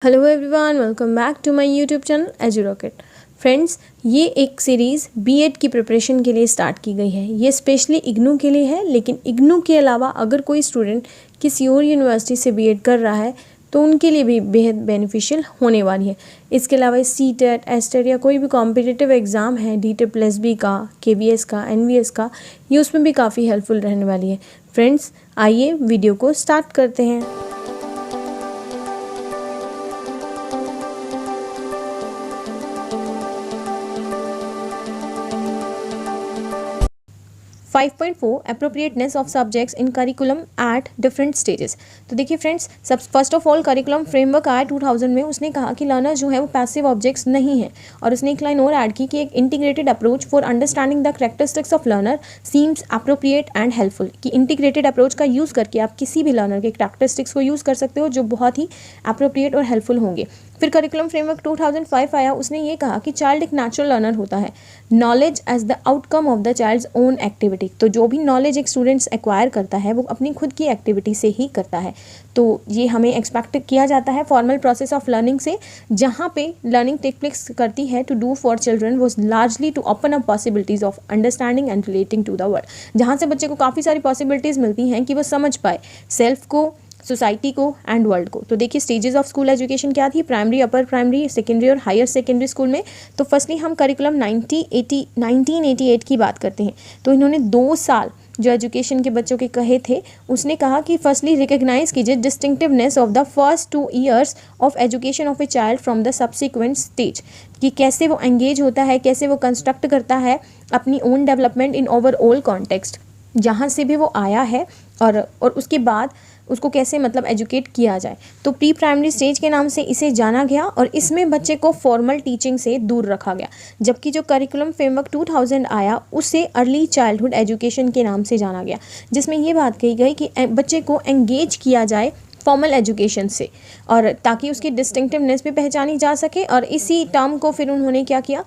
Hello everyone, welcome back to my YouTube channel EduRocket. Friends, ये एक series BEd की preparation के लिए स्टार्ट की गई है। ये स्पेशली इग्नू के लिए है, लेकिन इग्नू के अलावा अगर कोई स्टूडेंट किसी और यूनिवर्सिटी से बीएड कर रहा है तो उनके लिए भी बेहद बेनिफिशियल होने वाली है। इसके अलावा सीटेट, एस्टेट या कोई भी कॉम्पिटिटिव एग्ज़ाम है, DTEP+B का, KVS का, NVS का, ये उसमें भी काफ़ी हेल्पफुल रहने वाली है। फ्रेंड्स, आइए वीडियो को स्टार्ट करते हैं। 5.4 appropriateness of subjects in curriculum at different stages. तो देखिए फ्रेंड्स, सब first of all curriculum framework आया 2000 में। उसने कहा कि लर्नर जो है वो पैसिव ऑब्जेक्ट्स नहीं है, और उसने एक लाइन और ऐड की कि एक integrated approach for understanding the characteristics of learner seems appropriate and helpful. कि इंटीग्रेटेड अप्रोच का यूज़ करके आप किसी भी लर्नर के कैरेक्टरिस्टिक्स को यूज़ कर सकते हो जो बहुत ही अप्रोप्रिएट और हेल्पफुल होंगे। फिर करिकुलम फ्रेमवर्क 2005 आया। उसने ये कहा कि चाइल्ड एक नेचुरल लर्नर होता है, knowledge as the outcome of the child's own activity. तो जो भी नॉलेज एक स्टूडेंट्स एक्वायर करता है वो अपनी खुद की एक्टिविटी से ही करता है। तो ये हमें एक्सपेक्ट किया जाता है फॉर्मल प्रोसेस ऑफ लर्निंग से, जहाँ पे लर्निंग टेक प्लेस करती है to do for children was largely to open up possibilities of understanding and relating to the world. जहाँ से बच्चे को काफ़ी सारी पॉसिबिलिटीज़ मिलती हैं कि वो समझ पाए सेल्फ को, सोसाइटी को एंड वर्ल्ड को। तो देखिए स्टेजेस ऑफ स्कूल एजुकेशन क्या थी, प्राइमरी, अपर प्राइमरी, सेकेंडरी और हायर सेकेंडरी स्कूल में। तो फर्स्टली हम करिकुलम 1988 की बात करते हैं। तो इन्होंने 2 साल जो एजुकेशन के बच्चों के कहे थे, उसने कहा कि फर्स्टली रिकग्नाइज कीजिए distinctiveness of the first 2 years of education of a child from the subsequent stage. कि कैसे वो एंगेज होता है, कैसे वो कंस्ट्रक्ट करता है अपनी own development in overall context, जहाँ से भी वो आया है, और उसके बाद उसको कैसे मतलब एजुकेट किया जाए। तो प्री प्राइमरी स्टेज के नाम से इसे जाना गया, और इसमें बच्चे को फॉर्मल टीचिंग से दूर रखा गया। जबकि जो करिकुलम फ्रेमवर्क 2000 आया उसे अर्ली चाइल्डहुड एजुकेशन के नाम से जाना गया, जिसमें ये बात कही गई कि बच्चे को एंगेज किया जाए फॉर्मल एजुकेशन से, और ताकि उसकी डिस्टिंक्टिवनेस भी पहचानी जा सके। और इसी टर्म को फिर उन्होंने क्या किया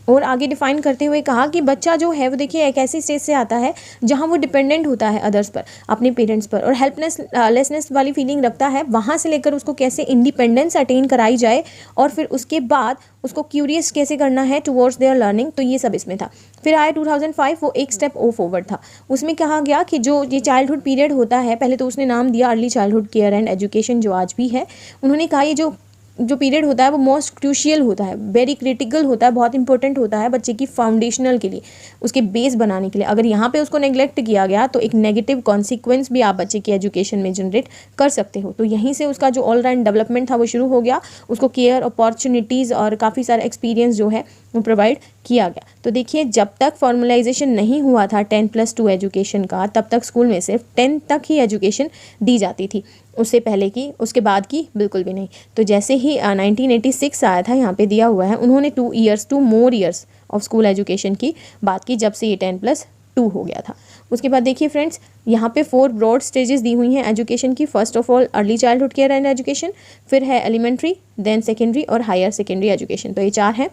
और आगे डिफाइन करते हुए कहा कि बच्चा जो है वो देखिए एक ऐसी स्टेज से आता है जहाँ वो डिपेंडेंट होता है अदर्स पर, अपने पेरेंट्स पर, और लेसनेस वाली फीलिंग रखता है। वहाँ से लेकर उसको कैसे इंडिपेंडेंस अटेन कराई जाए, और फिर उसके बाद उसको क्यूरियस कैसे करना है टुवर्ड्स देयर लर्निंग। तो ये सब इसमें था। फिर आया 2005, वो एक स्टेप फॉरवर्ड था। उसमें कहा गया कि जो ये चाइल्डहुड पीरियड होता है, पहले तो उसने नाम दिया early childhood care and education, जो आज भी है। उन्होंने कहा ये जो पीरियड होता है वो मोस्ट क्रूशियल होता है, वेरी क्रिटिकल होता है, बहुत इंपॉर्टेंट होता है बच्चे की फाउंडेशनल के लिए, उसके बेस बनाने के लिए। अगर यहाँ पे उसको नेग्लेक्ट किया गया तो एक नेगेटिव कॉन्सिक्वेंस भी आप बच्चे की एजुकेशन में जनरेट कर सकते हो। तो यहीं से उसका जो ऑल राउंड डेवलपमेंट था वो शुरू हो गया। उसको केयर, अपॉर्चुनिटीज़ और काफ़ी सारा एक्सपीरियंस जो है वो प्रोवाइड किया गया। तो देखिए जब तक फॉर्मलाइजेशन नहीं हुआ था 10+2 एजुकेशन का, तब तक स्कूल में सिर्फ 10 तक ही एजुकेशन दी जाती थी। उससे पहले की, उसके बाद की बिल्कुल भी नहीं। तो जैसे ही 1986 आया था, यहाँ पे दिया हुआ है, उन्होंने 2 more years of school education की बात की, जब से ये 10+2 हो गया था। उसके बाद देखिए फ्रेंड्स, यहाँ पे 4 ब्रॉड स्टेजेस दी हुई हैं एजुकेशन की। First of all early childhood care and education, फिर है एलिमेंट्री, देन सेकेंडरी और हायर सेकेंडरी एजुकेशन। तो ये 4 हैं।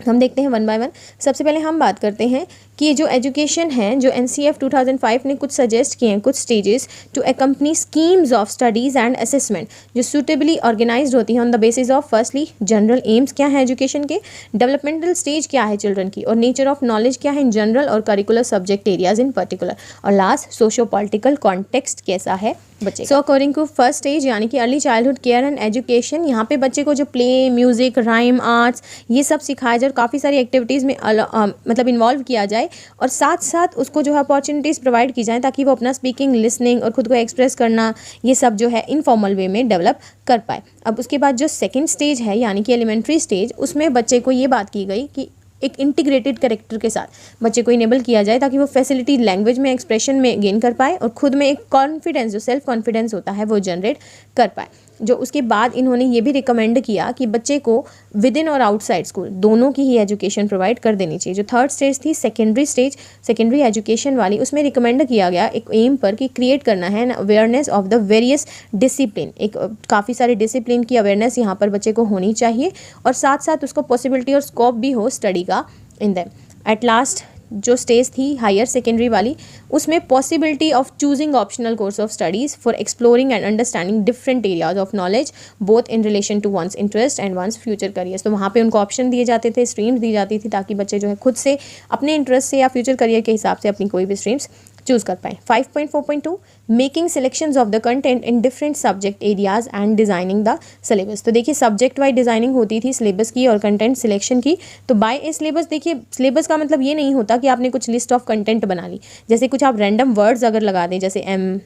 हम देखते हैं वन बाय वन। सबसे पहले हम बात करते हैं कि जो एजुकेशन है, जो NCF 2005 ने कुछ सजेस्ट किए हैं, कुछ stages to accompany schemes of studies and assessment, जो सूटेबली ऑर्गेनाइज्ड होती हैं on the basis of firstly general aims क्या है एजुकेशन के, डेवलपमेंटल स्टेज क्या है चिल्ड्रन की, और नेचर ऑफ नॉलेज क्या है इन जनरल और curricular subject areas in particular, और लास्ट सोशो पॉलिटिकल कॉन्टेक्स्ट कैसा है बच्चे। So according to first stage यानी कि early childhood care and education, यहाँ पे बच्चे को जो प्ले, म्यूजिक, राइम, आर्ट्स ये सब सिखाया जाए और काफ़ी सारी एक्टिविटीज़ में मतलब इन्वॉल्व किया जाए, और साथ साथ उसको जो है अपॉर्चुनिटीज़ प्रोवाइड की जाए ताकि वो अपना स्पीकिंग, लिसनिंग और खुद को एक्सप्रेस करना, ये सब जो है इनफॉर्मल वे में डेवलप कर पाए। अब उसके बाद जो सेकंड स्टेज है यानी कि एलिमेंट्री स्टेज, उसमें बच्चे को ये बात की गई कि एक इंटीग्रेटेड करेक्टर के साथ बच्चे को इनेबल किया जाए ताकि वो फैसिलिटी लैंग्वेज में, एक्सप्रेशन में गेन कर पाए, और खुद में एक कॉन्फिडेंस, जो सेल्फ कॉन्फिडेंस होता है वो जनरेट कर पाए। जो उसके बाद इन्होंने ये भी रिकमेंड किया कि बच्चे को विद इन और आउटसाइड स्कूल दोनों की ही एजुकेशन प्रोवाइड कर देनी चाहिए। जो थर्ड स्टेज थी सेकेंडरी स्टेज, सेकेंडरी एजुकेशन वाली, उसमें रिकमेंड किया गया एक एम पर कि क्रिएट करना है awareness of the various discipline. एक काफ़ी सारे डिसिप्लिन की अवेयरनेस यहाँ पर बच्चे को होनी चाहिए, और साथ साथ उसको पॉसिबिलिटी और स्कोप भी हो स्टडी का इन दैम। एट लास्ट जो स्टेज थी हायर सेकेंडरी वाली, उसमें possibility of choosing optional course of studies for exploring and understanding different areas of knowledge both in relation to one's interest and one's future careers. तो वहाँ पे उनको option दिए जाते थे, स्ट्रीम्स दी जाती थी, ताकि बच्चे जो है खुद से अपने इंटरेस्ट से या फ्यूचर करियर के हिसाब से अपनी कोई भी स्ट्रीम्स चूज कर पाएँ। 5.4.2 making selections of the content in different subject areas and designing the syllabus. तो देखिए सब्जेक्ट वाइज डिजाइनिंग होती थी सिलेबस की और कंटेंट सिलेक्शन की। तो बाय ए सिलेबस, देखिए सिलेबस का मतलब ये नहीं होता कि आपने कुछ लिस्ट ऑफ कंटेंट बना ली, जैसे कुछ आप रैंडम वर्ड्स अगर लगा दें जैसे एम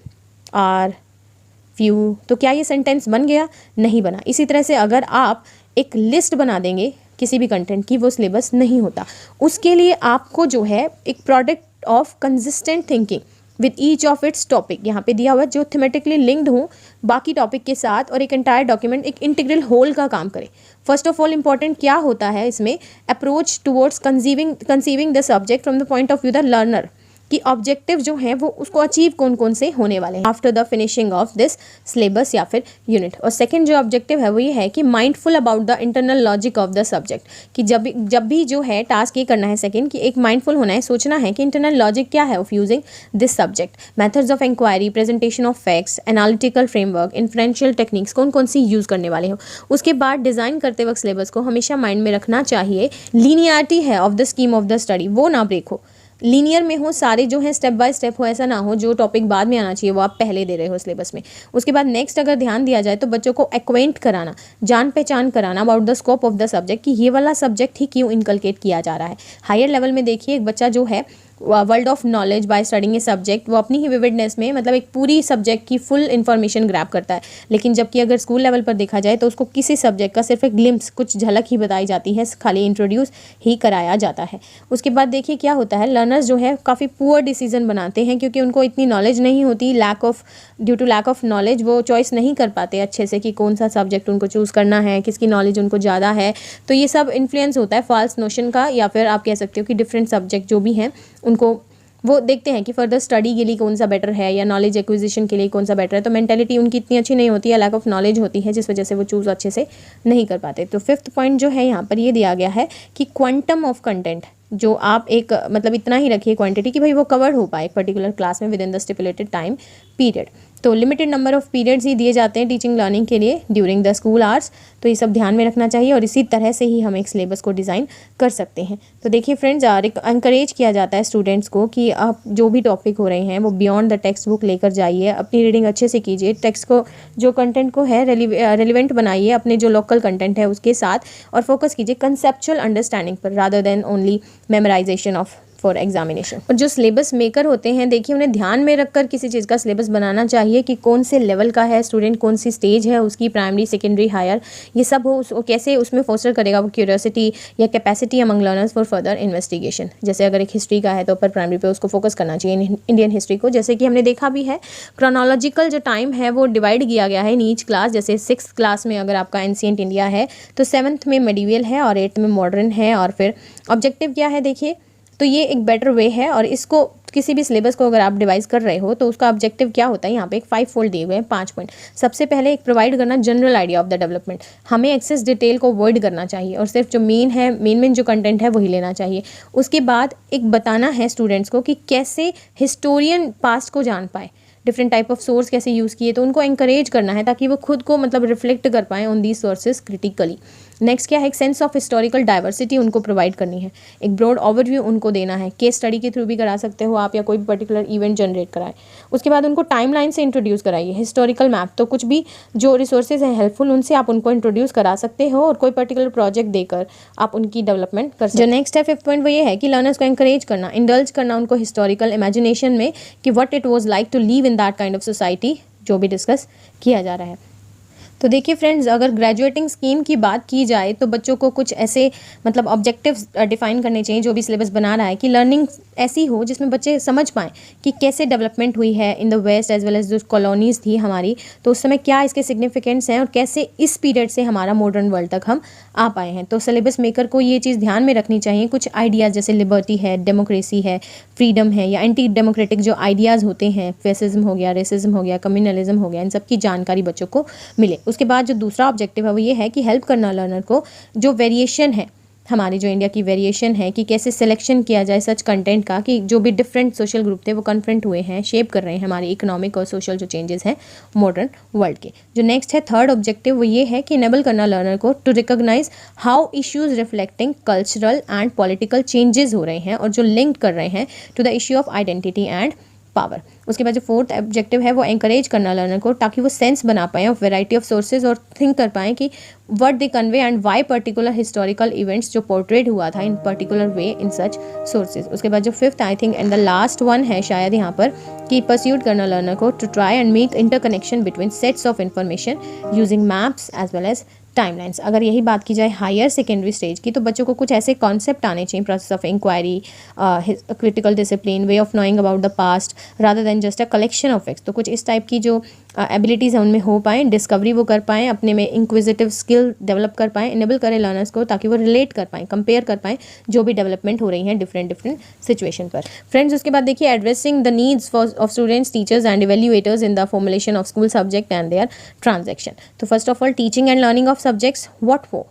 आर फ्यू, तो क्या ये सेंटेंस बन गया? नहीं बना। इसी तरह से अगर आप एक लिस्ट बना देंगे किसी भी कंटेंट की, वो सिलेबस नहीं होता। उसके लिए आपको जो है एक product of consistent thinking with each of its topic, यहाँ पे दिया हुआ जो थीमेटिकली लिंक्ड हो बाकी टॉपिक के साथ, और एक एंटायर डॉक्यूमेंट एक इंटीग्रल होल का काम करे। फर्स्ट ऑफ ऑल इंपॉर्टेंट क्या होता है इसमें, approach towards conceiving the subject from the point of view the learner, कि ऑब्जेक्टिव जो हैं वो उसको अचीव कौन कौन से होने वाले हैं after the finishing of this syllabus या फिर यूनिट। और सेकंड जो ऑब्जेक्टिव है वो ये है कि mindful about the internal logic of the subject, कि जब भी जो है टास्क ये करना है सेकंड, कि एक माइंडफुल होना है, सोचना है कि इंटरनल लॉजिक क्या है of using this subject, methods of inquiry, presentation of facts, analytical framework, inferential techniques कौन कौन सी यूज़ करने वाले हो। उसके बाद डिज़ाइन करते वक्त सिलेबस को हमेशा माइंड में रखना चाहिए, लीनियरिटी है of the scheme of the study, वो ना ब्रेक हो, लीनियर में हो, सारे जो है स्टेप बाय स्टेप हो, ऐसा ना हो जो टॉपिक बाद में आना चाहिए वो आप पहले दे रहे हो सिलेबस में। उसके बाद नेक्स्ट अगर ध्यान दिया जाए तो बच्चों को एक्वेंट कराना, जान पहचान कराना about the scope of the subject, कि ये वाला सब्जेक्ट ही क्यों इनकलकेट किया जा रहा है। हायर लेवल में देखिए एक बच्चा जो है world of knowledge by studying a subject, वो अपनी ही विविडनेस में मतलब एक पूरी सब्जेक्ट की फुल इन्फॉर्मेशन ग्रैब करता है। लेकिन जबकि अगर स्कूल लेवल पर देखा जाए तो उसको किसी सब्जेक्ट का सिर्फ एक ग्लिम्स, कुछ झलक ही बताई जाती है, खाली इंट्रोड्यूस ही कराया जाता है। उसके बाद देखिए क्या होता है, लर्नर्स जो है काफ़ी पुअर डिसीजन बनाते हैं, क्योंकि उनको इतनी नॉलेज नहीं होती, due to lack of knowledge वो चॉइस नहीं कर पाते अच्छे से कि कौन सा सब्जेक्ट उनको चूज़ करना है, किसकी नॉलेज उनको ज़्यादा है। तो ये सब इन्फ्लुएंस होता है फॉल्स नोशन का, या फिर आप कह सकते हो कि डिफरेंट सब्जेक्ट जो भी हैं उनको वो देखते हैं कि फर्दर स्टडी के लिए कौन सा बेटर है या नॉलेज एक्विजिशन के लिए कौन सा बेटर है। तो मेंटेलिटी उनकी इतनी अच्छी नहीं होती है, लैक ऑफ नॉलेज होती है, जिस वजह से वो चूज़ अच्छे से नहीं कर पाते। तो फिफ्थ पॉइंट जो है यहाँ पर ये दिया गया है कि क्वांटम ऑफ कंटेंट, जो आप एक मतलब इतना ही रखिए क्वांटिटी कि भाई वो कवर हो पाए पर्टिकुलर क्लास में with in the stipulated time period. तो लिमिटेड नंबर ऑफ पीरियड्स ही दिए जाते हैं टीचिंग लर्निंग के लिए ड्यूरिंग द स्कूल आवर्स। तो ये सब ध्यान में रखना चाहिए और इसी तरह से ही हम एक सिलेबस को डिज़ाइन कर सकते हैं। तो देखिए फ्रेंड्स, इंकरेज किया जाता है स्टूडेंट्स को कि आप जो भी टॉपिक हो रहे हैं वो बियॉन्ड द टेक्स्ट बुक लेकर जाइए, अपनी रीडिंग अच्छे से कीजिए, टेक्स्ट को जो कंटेंट को है रेलिवेंट बनाइए अपने जो लोकल कंटेंट है उसके साथ, और फोकस कीजिए कंसेप्चुअल अंडरस्टैंडिंग पर rather than only memorisation of for examination. और जो सिलेबस मेकर होते हैं देखिए उन्हें ध्यान में रखकर किसी चीज़ का सिलेबस बनाना चाहिए कि कौन से लेवल का है स्टूडेंट, कौन सी स्टेज है उसकी, प्राइमरी, सेकेंडरी, हायर, ये सब हो, उसको कैसे उसमें फोस्टर करेगा वो क्यूरियोसिटी या capacity among learners for further investigation. जैसे अगर एक हिस्ट्री का है तो ऊपर प्राइमरी पे उसको फोकस करना चाहिए इंडियन हिस्ट्री को, जैसे कि हमने देखा भी है क्रोनोलॉजिकल जो टाइम है वो डिवाइड किया गया है इन ईच क्लास। जैसे 6th क्लास में अगर आपका एंशिएंट इंडिया है तो 7th में मेडिवल है और 8th में मॉडर्न है। और फिर ऑब्जेक्टिव क्या है देखिए, तो ये एक बेटर वे है, और इसको किसी भी सिलेबस को अगर आप डिवाइस कर रहे हो तो उसका ऑब्जेक्टिव क्या होता है, यहाँ पे एक 5 फोल्ड दिए हुए हैं, 5 पॉइंट। सबसे पहले एक प्रोवाइड करना general idea of the development, हमें एक्सेस डिटेल को अवॉइड करना चाहिए और सिर्फ जो मेन जो कंटेंट है वही लेना चाहिए। उसके बाद एक बताना है स्टूडेंट्स को कि कैसे हिस्टोरियन पास्ट को जान पाए, डिफरेंट टाइप ऑफ सोर्स कैसे यूज़ किए, तो उनको एंकरेज करना है ताकि वो खुद को मतलब रिफ्लेक्ट कर पाएँ on these sources critically. Next क्या है, एक सेंस ऑफ हिस्टोरिकल डाइवर्सिटी उनको प्रोवाइड करनी है, एक ब्रॉड ओवरव्यू उनको देना है, केस स्टडी के थ्रू भी करा सकते हो आप या कोई भी पर्टिकुलर इवेंट जनरेट कराए। उसके बाद उनको टाइमलाइन से इंट्रोड्यूस कराइए, हिस्टोरिकल मैप, तो कुछ भी जो रिसोर्सेज हैं हेल्पफुल उनसे आप उनको इंट्रोड्यूस करा सकते हो और कोई पर्टिकुलर प्रोजेक्ट देकर आप उनकी डेवलपमेंट कर सकते हो। जो नेक्स्ट है 5th पॉइंट वो ये है कि लर्नर्स को एंकरेज करना, इंडल्ज करना उनको हिस्टोरिकल इमेजिनेशन में कि what it was like to live in that kind of society, जो भी डिस्कस किया जा रहा है। तो देखिए फ्रेंड्स, अगर ग्रेजुएटिंग स्कीम की बात की जाए तो बच्चों को कुछ ऐसे मतलब ऑब्जेक्टिव्स डिफाइन करने चाहिए जो भी सिलेबस बना रहा है कि लर्निंग ऐसी हो जिसमें बच्चे समझ पाएँ कि कैसे डेवलपमेंट हुई है in the west as well as जो कॉलोनीज़ थी हमारी, तो उस समय क्या इसके सिग्निफिकेंट्स हैं और कैसे इस पीरियड से हमारा मॉडर्न वर्ल्ड तक हम आ पाए हैं। तो सिलेबस मेकर को ये चीज़ ध्यान में रखनी चाहिए, कुछ आइडियाज़ जैसे लिबर्टी है, डेमोक्रेसी है, फ्रीडम है, या एंटी डेमोक्रेटिक जो आइडियाज़ होते हैं, फेसिज्म हो गया, रेसिज्म हो गया, कम्युनलिज्म हो गया, इन सब की जानकारी बच्चों को मिले। उसके बाद जो दूसरा ऑब्जेक्टिव है वो ये है कि हेल्प करना लर्नर को जो वेरिएशन है हमारी जो इंडिया की वेरिएशन है कि कैसे सिलेक्शन किया जाए सच कंटेंट का, कि जो भी डिफरेंट सोशल ग्रुप थे वो कन्फ्रंट हुए हैं, शेप कर रहे हैं हमारी इकोनॉमिक और सोशल जो चेंजेस हैं मॉडर्न वर्ल्ड के। जो नेक्स्ट है थर्ड ऑब्जेक्टिव, वो ये है कि इनेबल करना लर्नर को to recognise how issues reflecting cultural and political changes हो रहे हैं और जो लिंक कर रहे हैं to the issue of identity and power. उसके बाद जो फोर्थ ऑब्जेक्टिव है वो एंकरेज करना लर्नर को ताकि वो सेंस बना पाएँ ऑफ वेराइटी ऑफ सोर्सेज और थिंक कर पाएँ कि what they convey and why particular historical events जो पोर्ट्रेट हुआ था इन पर्टिकुलर वे इन सच सोर्सेज। उसके बाद जो fifth I think and the last one है शायद यहाँ पर, कि परस्यूट करना लर्नर को to try and make interconnection between sets of information using maps as well as timelines. अगर यही बात की जाए हायर सेकेंडरी स्टेज की, तो बच्चों को कुछ ऐसे कॉन्सेप्ट आने चाहिए, process of inquiry, critical discipline, way of knowing about the past rather than just a collection of facts. तो कुछ इस टाइप की जो एबिलिटीज़ हैं उनमें हो पाएँ, डिस्कवरी वो कर पाएँ, अपने में इंक्विजिटिव स्किल डेवलप कर पाएँ, इनेबल करें लर्नर्स को ताकि वो रिलेट कर पाएँ, कंपेयर कर पाएँ जो भी डेवलपमेंट हो रही हैं डिफरेंट सिचुएशन पर। फ्रेंड्स, उसके बाद देखिए addressing the needs of students, teachers and evaluators in the formulation of school subject and their transaction. तो first of all teaching and learning of subjects what for.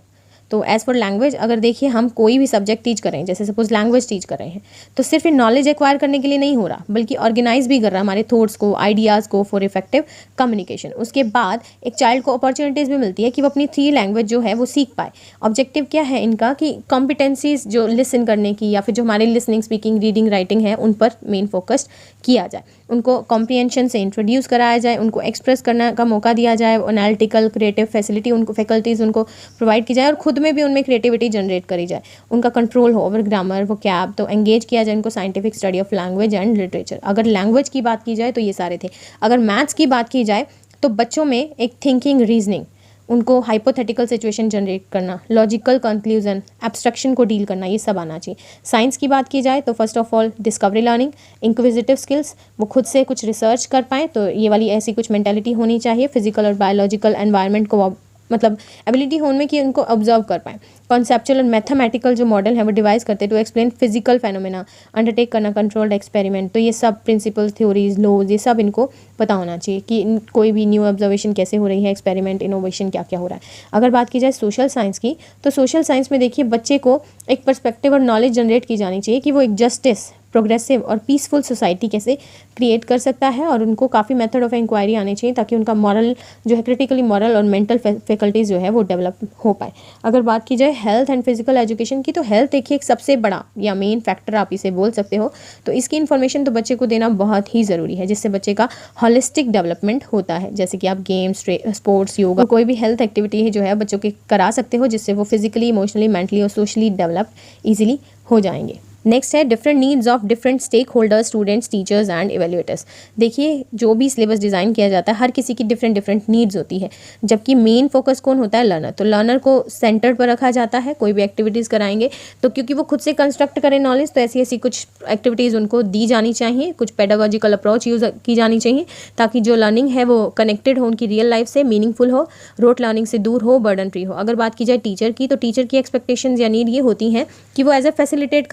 तो as for language, अगर देखिए हम कोई भी सब्जेक्ट टीच कर रहे हैं, जैसे सपोज लैंग्वेज टीच कर रहे हैं, तो सिर्फ नॉलेज एक्वायर करने के लिए नहीं हो रहा, बल्कि ऑर्गेनाइज भी कर रहा है हमारे थॉट्स को, आइडियाज़ को फॉर इफेक्टिव कम्युनिकेशन। उसके बाद एक चाइल्ड को अपॉर्चुनिटीज़ भी मिलती है कि वो अपनी थ्री लैंग्वेज जो है वो सीख पाए। ऑब्जेक्टिव क्या है इनका, कि कॉम्पिटेंसीज जो लिसन करने की या फिर जो हमारे लिसनिंग, स्पीकिंग, रीडिंग, राइटिंग है उन पर मेन फोकस किया जाए, उनको कॉम्प्रिहेंशन से इंट्रोड्यूस कराया जाए, उनको एक्सप्रेस करने का मौका दिया जाए, एनालिटिकल क्रिएटिव फैसिलिटी उनको फैकल्टीज़ उनको प्रोवाइड की जाए और खुद में भी उनमें क्रिएटिविटी जनरेट करी जाए, उनका कंट्रोल हो ओवर ग्रामर, वो कैब, तो एंगेज किया जाए उनको scientific study of language and literature. अगर लैंग्वेज की बात की जाए तो ये सारे थे। अगर मैथ्स की बात की जाए तो बच्चों में एक थिंकिंग, रीजनिंग, उनको हाइपोथेटिकल सिचुएशन जनरेट करना, लॉजिकल कंक्लूजन, एब्स्ट्रक्शन को डील करना, ये सब आना चाहिए। साइंस की बात की जाए तो first of all discovery learning, inquisitive skills, वो खुद से कुछ रिसर्च कर पाएँ, तो ये वाली ऐसी कुछ मेंटालिटी होनी चाहिए। फिजिकल और बायोलॉजिकल एनवायरनमेंट को मतलब एबिलिटी होने में कि उनको ऑब्जर्व कर पाएँ। कॉन्सेप्चुअल और मैथमेटिकल जो मॉडल है वो डिवाइस करते to explain physical phenomena, undertake करना कंट्रोल्ड एक्सपेरिमेंट, तो ये सब प्रिंसिपल, थ्योरीज, लॉज, ये सब इनको पता होना चाहिए कि कोई भी न्यू ऑब्जर्वेशन कैसे हो रही है, एक्सपेरिमेंट, इनोवेशन क्या क्या हो रहा है। अगर बात की जाए सोशल साइंस की, तो सोशल साइंस में देखिए बच्चे को एक पर्सपेक्टिव और नॉलेज जनरेट की जानी चाहिए कि वो एक जस्टिस, प्रोग्रेसिव और पीसफुल सोसाइटी कैसे क्रिएट कर सकता है, और उनको काफ़ी मेथड ऑफ इंक्वायरी आने चाहिए ताकि उनका मॉरल जो है, क्रिटिकली मॉरल और मेंटल फैकल्टीज़ जो है वो डेवलप हो पाए। अगर बात की जाए हेल्थ एंड फिजिकल एजुकेशन की, तो हेल्थ देखिए एक सबसे बड़ा या मेन फैक्टर आप इसे बोल सकते हो, तो इसकी इन्फॉर्मेशन तो बच्चे को देना बहुत ही ज़रूरी है, जिससे बच्चे का होलिस्टिक डेवलपमेंट होता है। जैसे कि आप गेम्स, स्पोर्ट्स, योगा, कोई भी हेल्थ एक्टिविटी है जो है बच्चों के करा सकते हो, जिससे वो फिजिकली, इमोशनली, मेंटली और सोशली डेवलप ईजिली हो जाएंगे। नेक्स्ट है different needs of different stakeholders, students, teachers and evaluators. देखिए जो भी सिलेबस डिज़ाइन किया जाता है हर किसी की डिफरेंट नीड्स होती है, जबकि मेन फोकस कौन होता है, लर्नर। तो लर्नर को सेंटर पर रखा जाता है। कोई भी एक्टिविटीज़ कराएंगे तो क्योंकि वो खुद से कंस्ट्रक्ट करें नॉलेज, तो ऐसी कुछ एक्टिविटीज़ उनको दी जानी चाहिए, कुछ पेडागोजिकल अप्रोच यूज़ की जानी चाहिए ताकि जो लर्निंग है वो कनेक्टेड हो उनकी रियल लाइफ से, मीनिंगफुल हो, रोट लर्निंग से दूर हो, बर्डन फ्री हो। अगर बात की जाए टीचर की, तो टीचर की एक्सपेक्टेशंस या नीड ये होती हैं कि वो एज ए फैसिलिटेट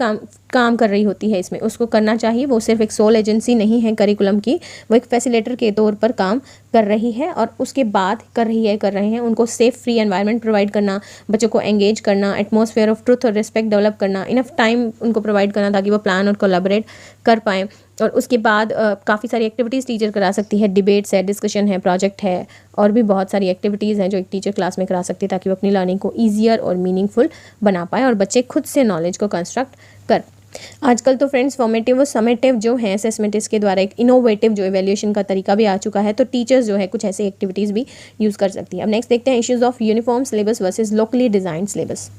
काम कर रही होती है, इसमें उसको करना चाहिए। वो सिर्फ एक सोल एजेंसी नहीं है करिकुलम की, वो एक फैसिलिटेटर के तौर पर काम कर रही है, और उसके बाद कर रहे हैं उनको सेफ फ्री एनवायरनमेंट प्रोवाइड करना, बच्चों को एंगेज करना, एटमॉस्फेयर ऑफ ट्रुथ और रिस्पेक्ट डेवलप करना, इनफ टाइम उनको प्रोवाइड करना ताकि वो प्लान और कोलैबोरेट कर पाएँ। और उसके बाद काफ़ी सारी एक्टिविटीज़ टीचर करा सकती है, डिबेट्स है, डिस्कशन है, प्रोजेक्ट है, और भी बहुत सारी एक्टिविटीज़ हैं जो एक टीचर क्लास में करा सकती है ताकि वो अपनी लर्निंग को ईजियर और मीनिंगफुल बना पाए और बच्चे खुद से नॉलेज को कंस्ट्रक्ट कर। आजकल तो फ्रेंड्स फॉर्मेटिव और समेटिव जो हैं असेसमेंट, इसके द्वारा एक इनोवेटिव जो इवैल्यूएशन का तरीका भी आ चुका है, तो टीचर्स जो है कुछ ऐसी एक्टिविटीज़ भी यूज़ कर सकती है। अब नेक्स्ट देखते हैं issues of uniform syllabus versus locally design syllabus.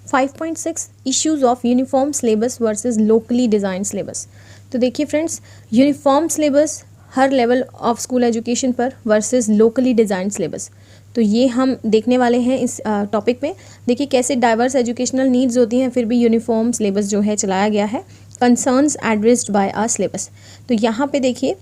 5.6 issues of uniform syllabus versus locally design syllabus. तो देखिए friends, uniform syllabus her level of school education पर वर्सेस लोकली डिज़ाइन सिलेबस, तो ये हम देखने वाले हैं इस टॉपिक में। देखिए कैसे डाइवर्स एजुकेशनल नीड्स होती हैं, फिर भी यूनिफॉर्म सिलेबस जो है चलाया गया है। Concerns addressed by our syllabus, तो यहाँ पे देखिए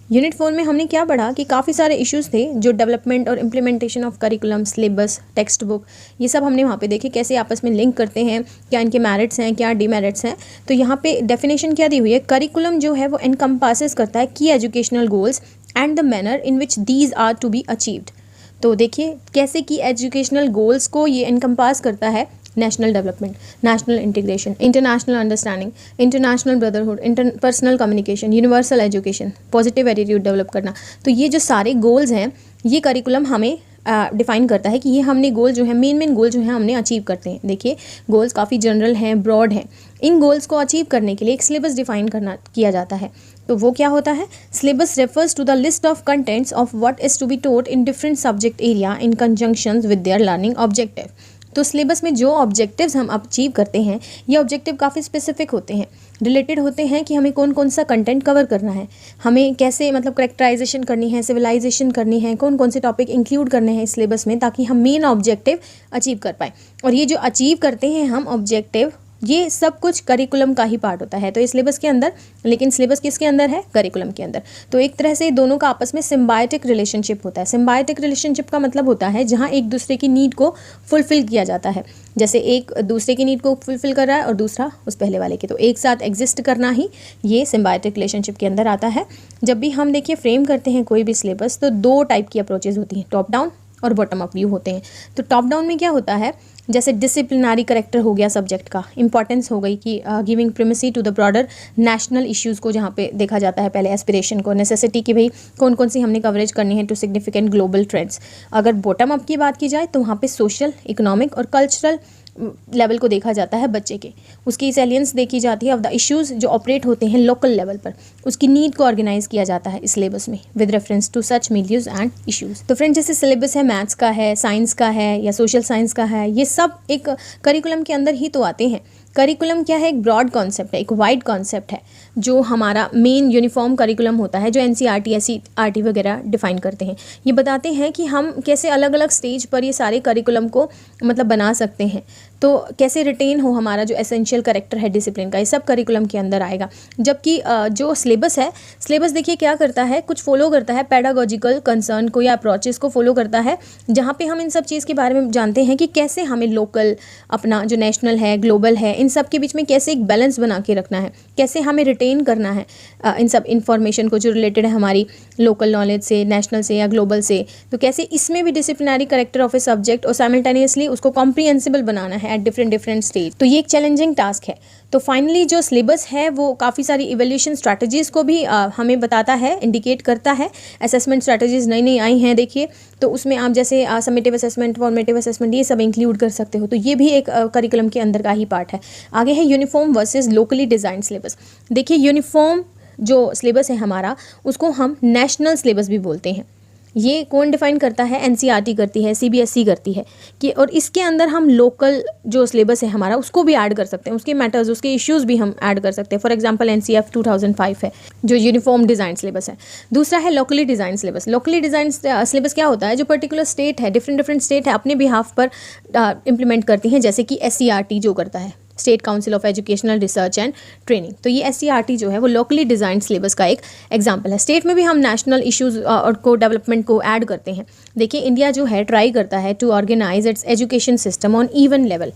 यूनिट 4 में हमने क्या पढ़ा कि काफ़ी सारे इश्यूज़ थे जो डेवलपमेंट और implementation of curriculum, syllabus, text book, ये सब हमने वहाँ पे देखे कैसे आपस में लिंक करते हैं, क्या इनके मेरिट्स हैं, क्या डीमेरिट्स हैं। तो यहाँ पे डेफिनेशन क्या दी हुई है, करिकुलम जो है वो एनकम्पासेस करता है की educational goals and the manner in which these are to be achieved. तो देखिए कैसे की एजुकेशनल गोल्स को ये एनकम्पास करता है national development, national integration, international understanding, international brotherhood, interpersonal communication, universal education, positive attitude develop करना। तो ये जो सारे गोल्स हैं ये करिकुलम हमें डिफाइन करता है कि ये हमने गोल जो है मेन गोल जो है हमने अचीव करते हैं। देखिए गोल्स काफ़ी जनरल हैं, ब्रॉड हैं। इन गोल्स को अचीव करने के लिए एक सिलेबस डिफाइन किया जाता है। तो वो क्या होता है? Syllabus refers to the list of contents of what is to be taught in different subject area in conjunction with their learning objective. तो सिलेबस में जो ऑब्जेक्टिव्स हम अचीव करते हैं ये ऑब्जेक्टिव काफ़ी स्पेसिफिक होते हैं, रिलेटेड होते हैं कि हमें कौन कौन सा कंटेंट कवर करना है, हमें कैसे मतलब करेक्टराइजेशन करनी है, सिविलाइजेशन करनी है, कौन कौन से टॉपिक इंक्लूड करने हैं इस सिलेबस में, ताकि हम मेन ऑब्जेक्टिव अचीव कर पाएँ। और ये जो अचीव करते हैं हम ऑब्जेक्टिव, ये सब कुछ करिकुलम का ही पार्ट होता है। तो इस सिलेबस के अंदर, लेकिन सिलेबस किसके अंदर है? करिकुलम के अंदर। तो एक तरह से दोनों का आपस में सिम्बायोटिक रिलेशनशिप होता है। सिम्बायोटिक रिलेशनशिप का मतलब होता है जहाँ एक दूसरे की नीड को फुलफिल किया जाता है। जैसे एक दूसरे की नीड को फुलफिल कर रहा है और दूसरा उस पहले वाले की, तो एक साथ एग्जिस्ट करना ही ये सिम्बायोटिक रिलेशनशिप के अंदर आता है। जब भी हम देखिए फ्रेम करते हैं कोई भी सिलेबस, तो दो टाइप की अप्रोचेज होती हैं, टॉप डाउन और बॉटम अप व्यू होते हैं। तो टॉप डाउन में क्या होता है, जैसे डिसिप्लिनरी करेक्टर हो गया सब्जेक्ट का, इंपॉर्टेंस हो गई कि giving primacy to the broader national issues को, जहाँ पे देखा जाता है पहले एस्पिरेशन को, नेसेसिटी कि भाई कौन कौन सी हमने कवरेज करनी है टू सिग्निफिकेंट ग्लोबल ट्रेंड्स। अगर बॉटम अप की बात की जाए तो वहाँ पे सोशल, इकोनॉमिक और कल्चरल लेवल को देखा जाता है बच्चे के, उसकी सैलियंस देखी जाती है ऑफ द इश्यूज़ जो ऑपरेट होते हैं लोकल लेवल पर, उसकी नीड को ऑर्गेनाइज किया जाता है इस सिलेबस में with reference to such media and issues. तो फ्रेंड जैसे सिलेबस है मैथ्स का है, साइंस का है या सोशल साइंस का है, ये सब एक करिकुलम के अंदर ही तो आते हैं। करिकुलम क्या है? एक ब्रॉड कॉन्सेप्ट है, एक वाइड कॉन्सेप्ट है, जो हमारा मेन यूनिफॉर्म करिकुलम होता है, जो एनसीईआरटी, एससीईआरटी वगैरह डिफाइन करते हैं। ये बताते हैं कि हम कैसे अलग अलग स्टेज पर ये सारे करिकुलम को मतलब बना सकते हैं, तो कैसे रिटेन हो हमारा जो एसेंशियल कैरेक्टर है डिसिप्लिन का, ये सब करिकुलम के अंदर आएगा। जबकि जो सिलेबस है, सिलेबस देखिए क्या करता है, कुछ फॉलो करता है पैडागोजिकल कंसर्न को या अप्रोचेस को फॉलो करता है, जहाँ पे हम इन सब चीज़ के बारे में जानते हैं कि कैसे हमें लोकल, अपना जो नेशनल है, ग्लोबल है, इन सब के बीच में कैसे एक बैलेंस बना के रखना है, कैसे हमें रिटेन करना है इन सब इन्फॉर्मेशन को जो रिलेटेड है हमारी लोकल नॉलेज से, नेशनल से या ग्लोबल से। तो कैसे इसमें भी disciplinary character of a subject और साइमल्टेनियसली उसको कॉम्प्रिहेंसिबल बनाना है एट डिफरेंट स्टेज। तो ये एक चैलेंजिंग टास्क है। तो फाइनली जो सिलेबस है वो काफ़ी सारी इवैल्यूएशन स्ट्रैटेजीज़ को भी हमें बताता है, इंडिकेट करता है। असेसमेंट स्ट्रैटेजीज़ नई नई आई हैं देखिए, तो उसमें आप जैसे समेटिव असेसमेंट, फॉर्मेटिव असेसमेंट, ये सब इंक्लूड कर सकते हो। तो ये भी एक करिकुलम के अंदर का ही पार्ट है। आगे है uniform versus locally design syllabus. देखिए यूनिफॉर्म जो सिलेबस है हमारा, उसको हम नेशनल सिलेबस भी बोलते हैं। ये कौन डिफाइन करता है? एनसीईआरटी करती है, सीबीएसई करती है कि, और इसके अंदर हम लोकल जो सिलेबस है हमारा उसको भी ऐड कर सकते हैं, उसके मैटर्स, उसके इश्यूज़ भी हम ऐड कर सकते हैं। फॉर एग्जांपल एनसीएफ 2005 है जो यूनिफॉर्म डिज़ाइन सिलेबस है। दूसरा है locally design syllabus. Locally design syllabus क्या होता है? जो पर्टिकुलर स्टेट है, डिफरेंट स्टेट है, अपने बिहाफ पर इम्प्लीमेंट करती हैं, जैसे कि एससीईआरटी जो करता है, state council of educational research and training. तो ये एससीईआरटी जो है वो लोकली डिज़ाइन सिलेबस का एक एग्जांपल है। स्टेट में भी हम नेशनल इश्यूज़ और को डेवलपमेंट को ऐड करते हैं। देखिए इंडिया जो है ट्राई करता है to organise its education system on even level,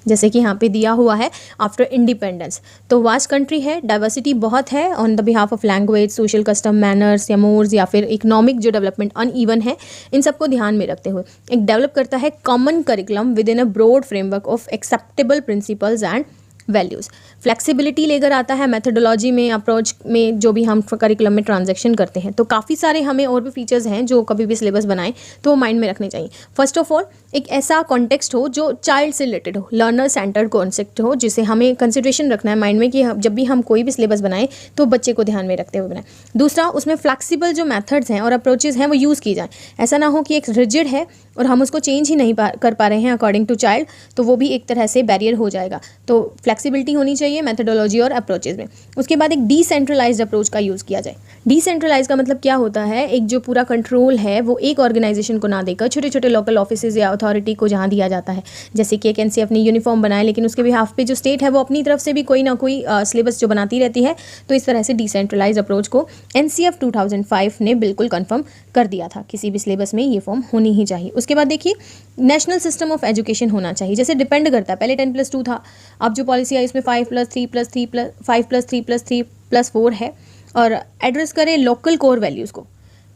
जैसे कि यहाँ पे दिया हुआ है आफ्टर इंडिपेंडेंस। तो वास्ट कंट्री है, डाइवर्सिटी बहुत है on the behalf of language, social custom, manners या मोर्स, या फिर इकोनॉमिक जो डेवलपमेंट अनइवन है, इन सबको ध्यान में रखते हुए एक डेवलप करता है common curriculum within a broad framework of acceptable principles and values. Flexibility लेकर आता है मेथडोलॉजी में, अप्रोच में, जो भी हम करिकुलम में ट्रांजैक्शन करते हैं। तो काफ़ी सारे हमें और भी फीचर्स हैं जो कभी भी सिलेबस बनाएं तो वो माइंड में रखने चाहिए। फर्स्ट ऑफ ऑल एक ऐसा कॉन्टेक्स्ट हो जो चाइल्ड से रिलेटेड हो, लर्नर सेंटर्ड कॉन्सेप्ट हो, जिसे हमें कंसिडरेशन रखना है माइंड में कि जब भी हम कोई भी सिलेबस बनाएं तो बच्चे को ध्यान में रखते हुए बनाएं। दूसरा, उसमें फ्लेक्सिबल जो मेथड्स हैं और अप्रोचेज़ हैं वो यूज़ की जाएँ। ऐसा ना हो कि एक रिजिड है और हम उसको चेंज ही नहीं कर पा रहे हैं अकॉर्डिंग टू चाइल्ड, तो वो भी एक तरह से बैरियर हो जाएगा। तो फ्लेक्सिबिलिटी होनी चाहिए मेथडोलॉजी और अप्रोचेज़ में। उसके बाद एक डिसेंट्रलाइज्ड अप्रोच का यूज़ किया जाए। डिसेंट्रलाइज का मतलब क्या होता है? एक जो पूरा कंट्रोल है वो एक ऑर्गेनाइजेशन को ना देकर छोटे छोटे लोकल ऑफिसेज या अथॉरिटी को जहाँ दिया जाता है। जैसे कि एक एनसीईआरटी अपनी यूनिफॉर्म बनाए, लेकिन उसके बिहाफ पे जो स्टेट है वो अपनी तरफ से भी कोई ना कोई सिलेबस जो बनाती रहती है। तो इस तरह से डिसेंट्रलाइज अप्रोच को एनसीईआरटी 2005 ने बिल्कुल कन्फर्म कर दिया था, किसी भी सिलेबस में ये फॉर्म होनी ही चाहिए। उसके बाद देखिए नेशनल सिस्टम ऑफ एजुकेशन होना चाहिए। जैसे डिपेंड करता है, पहले 10+2 था, अब जो पॉलिसी आई इसमें 5+3+3+5+3+3+4 है, और एड्रेस करें लोकल कोर वैल्यूज़ को।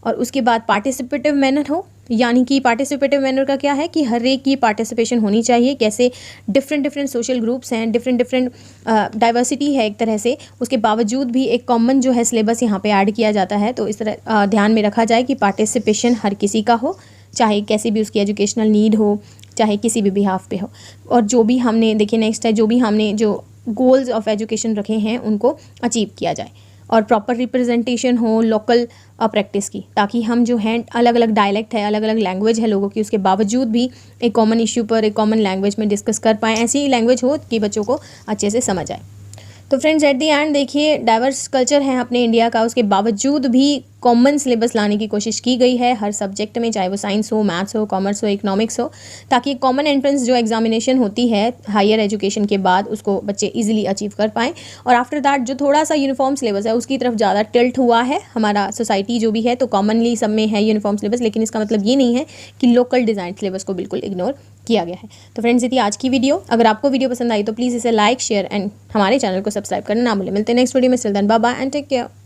और उसके बाद पार्टिसिपेटिव मैनर हो, यानी कि पार्टिसिपेटिव मैनर का क्या है कि हर एक की पार्टिसिपेशन होनी चाहिए। कैसे डिफरेंट सोशल ग्रुप्स हैं, डिफरेंट डाइवर्सिटी है एक तरह से, उसके बावजूद भी एक कॉमन जो है सिलेबस यहाँ पे ऐड किया जाता है। तो इस तरह ध्यान में रखा जाए कि पार्टिसिपेशन हर किसी का हो, चाहे कैसी भी उसकी एजुकेशनल नीड हो, चाहे किसी भी बिहाफ पे हो। और जो भी हमने देखिए नेक्स्ट है, जो भी हमने जो गोल्स ऑफ एजुकेशन रखे हैं उनको अचीव किया जाए और प्रॉपर रिप्रेजेंटेशन हो लोकल प्रैक्टिस की, ताकि हम जो हैं अलग अलग डायलेक्ट है, अलग अलग लैंग्वेज है लोगों की, उसके बावजूद भी एक कॉमन इश्यू पर एक कॉमन लैंग्वेज में डिस्कस कर पाएँ। ऐसी लैंग्वेज हो कि बच्चों को अच्छे से समझ आए। तो फ्रेंड्स एट दी एंड देखिए डाइवर्स कल्चर है अपने इंडिया का, उसके बावजूद भी कॉमन सिलेबस लाने की कोशिश की गई है हर सब्जेक्ट में, चाहे वो साइंस हो, मैथ्स हो, कॉमर्स हो, इकोनॉमिक्स हो, ताकि कॉमन एंट्रेंस जो एग्जामिनेशन होती है हायर एजुकेशन के बाद उसको बच्चे इजीली अचीव कर पाएँ। और आफ्टर दैट जो थोड़ा सा यूनिफॉर्म सिलेबस है उसकी तरफ ज़्यादा टिल्ट हुआ है हमारा सोसाइटी जो भी है, तो कॉमनली सब में है यूनिफॉर्म सिलेबस, लेकिन इसका मतलब ये नहीं है कि लोकल डिज़ाइन सिलेबस को बिल्कुल इग्नोर किया गया है। तो फ्रेंड्स ये थी आज की वीडियो। अगर आपको वीडियो पसंद आई तो प्लीज़ इसे लाइक, शेयर एंड हमारे चैनल को सब्सक्राइब करना ना भूलें। मिलते हैं नेक्स्ट वीडियो में। Till then bye bye and take care.